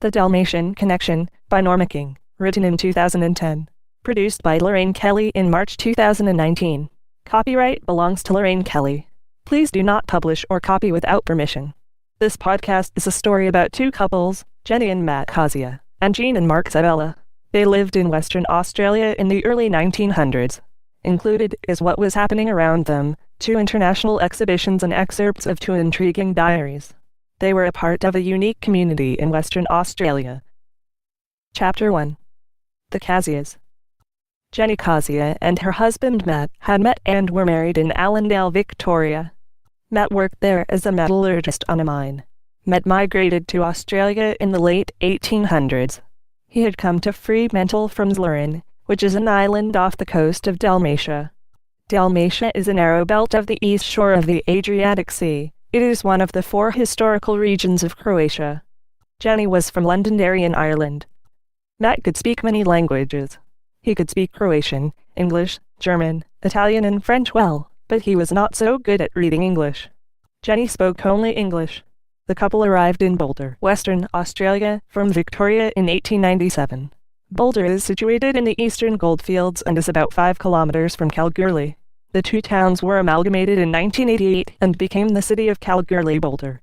The Dalmatian Connection, by Norma King, written in 2010. Produced by Lorraine Kelly in March 2019. Copyright belongs to Lorraine Kelly. Please do not publish or copy without permission. This podcast is a story about two couples, Jenny and Mat Kazea, and Jean and Mark Zuvela. They lived in Western Australia in the early 1900s. Included is what was happening around them, 2 international exhibitions and excerpts of 2 intriguing diaries. They were a part of a unique community in Western Australia. Chapter 1. The Kazeas. Jenny Kazea and her husband Mat had met and were married in Allendale, Victoria. Mat worked there as a metallurgist on a mine. Mat migrated to Australia in the late 1800s. He had come to Fremantle from Zlarin, which is an island off the coast of Dalmatia. Dalmatia is a narrow belt of the east shore of the Adriatic Sea. It is one of the 4 historical regions of Croatia. Jenny was from Londonderry in Ireland. Mat could speak many languages. He could speak Croatian, English, German, Italian and French well, but he was not so good at reading English. Jenny spoke only English. The couple arrived in Boulder, Western Australia, from Victoria in 1897. Boulder is situated in the eastern Goldfields and is about 5 kilometers from Kalgoorlie. The 2 towns were amalgamated in 1988 and became the city of Kalgoorlie-Boulder.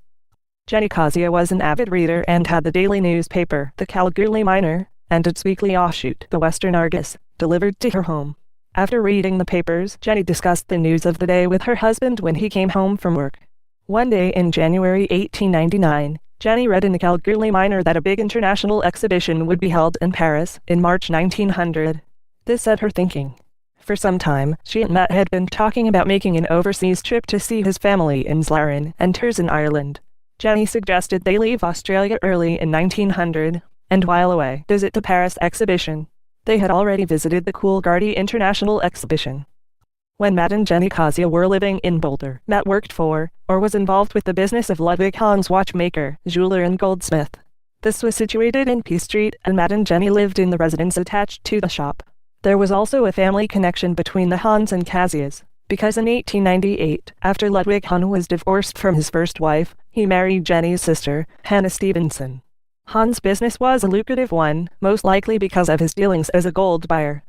Jenny Kazea was an avid reader and had the daily newspaper, the Kalgoorlie Miner, and its weekly offshoot, the Western Argus, delivered to her home. After reading the papers, Jenny discussed the news of the day with her husband when he came home from work. One day in January 1899, Jenny read in the Kalgoorlie Miner that a big international exhibition would be held in Paris in March 1900. This set her thinking. For some time, she and Mat had been talking about making an overseas trip to see his family in Zlarin and hers in Ireland. Jenny suggested they leave Australia early in 1900, and while away, visit the Paris exhibition. They had already visited the Coolgardie International Exhibition. When Mat and Jenny Kazea were living in Boulder, Mat worked for, or was involved with the business of Ludwig Hans watchmaker, jeweler and goldsmith. This was situated in P Street, and Mat and Jenny lived in the residence attached to the shop. There was also a family connection between the Hans and Kazeas, because in 1898, after Ludwig Hans was divorced from his first wife, he married Jenny's sister, Hannah Stevenson. Hans' business was a lucrative one, most likely because of his dealings as a gold buyer.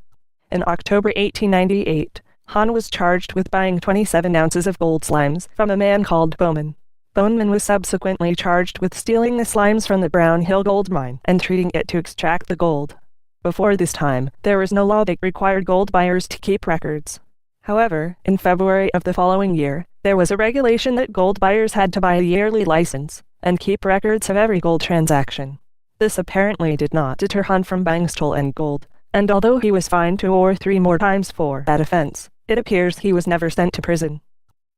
In October 1898, Hans was charged with buying 27 ounces of gold slimes from a man called Bowman. Bowman was subsequently charged with stealing the slimes from the Brown Hill gold mine and treating it to extract the gold. Before this time, there was no law that required gold buyers to keep records. However, in February of the following year, there was a regulation that gold buyers had to buy a yearly license and keep records of every gold transaction. This apparently did not deter Hans from buying stolen gold, and although he was fined 2 or 3 more times for that offense, it appears he was never sent to prison.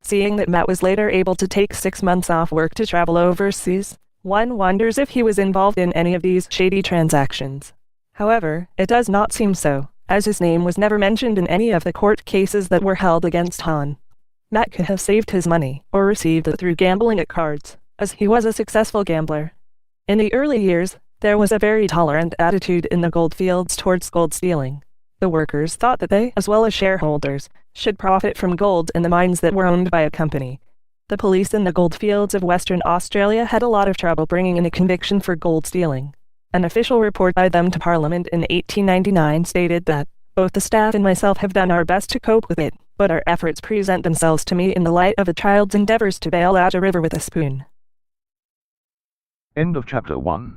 Seeing that Mat was later able to take 6 months off work to travel overseas, one wonders if he was involved in any of these shady transactions. However, it does not seem so, as his name was never mentioned in any of the court cases that were held against Hans. Mat could have saved his money, or received it through gambling at cards, as he was a successful gambler. In the early years, there was a very tolerant attitude in the Goldfields towards gold stealing. The workers thought that they, as well as shareholders, should profit from gold in the mines that were owned by a company. The police in the Goldfields of Western Australia had a lot of trouble bringing in a conviction for gold stealing. An official report by them to Parliament in 1899 stated that, "Both the staff and myself have done our best to cope with it, but our efforts present themselves to me in the light of a child's endeavors to bail out a river with a spoon." End of chapter 1.